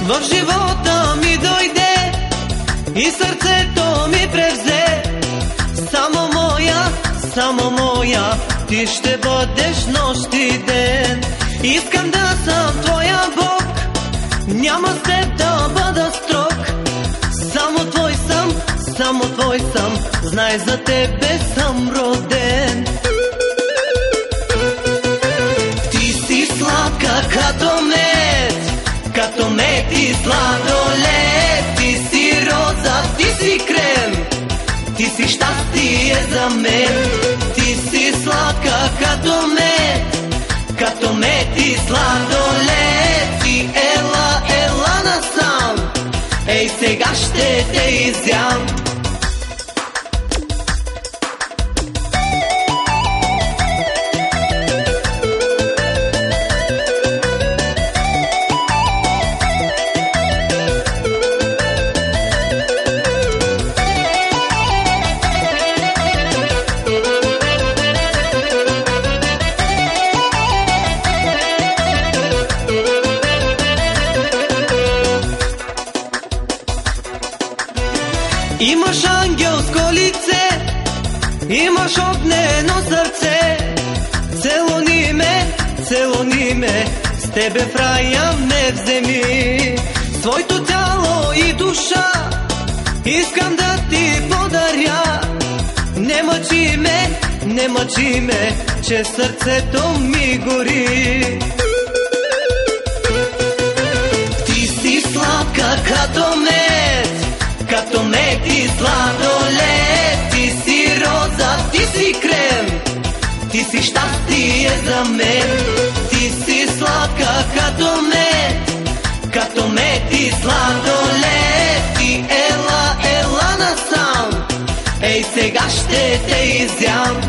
В живота ми дойде и сърцето ми превзе. Само моя, ти ще бъдеш нощ и ден. Искам да съм твоя Бог, няма с теб да бъда строг. Само твой съм, знай за тебе съм роден. Ти си сладка като мед и сладолед. Ти си роза, ти си крем, ти си щастие за мен. Ти си сладка като мед и сладолед. Ти ела насам, ей сега ще те изям. Имаш ангелско лице, имаш огнено сърце. Целуни ме, с тебе в рая ме вземи. Своето тяло и душа искам да ти подаря. Не мъчи ме, че сърцето ми гори. Ти си сладка като мед и сладолед. Ти си роза, ти си крем, ти си щастие за мен. Ти си сладка като мед и сладолед. Ти ела насам, ей сега ще те изям.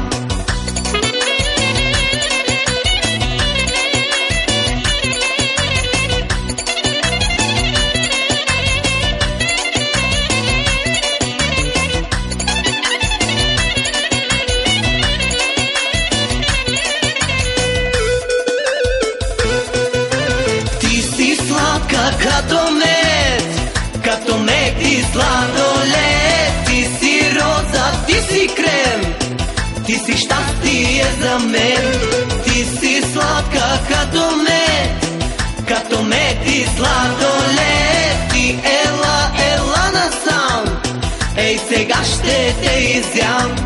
Като мед и сладолед. Ти си роза, ти си крем, ти си щастие за мен. Ти си сладка като мед и сладолед. Ти ела насам, ей сега ще те изям.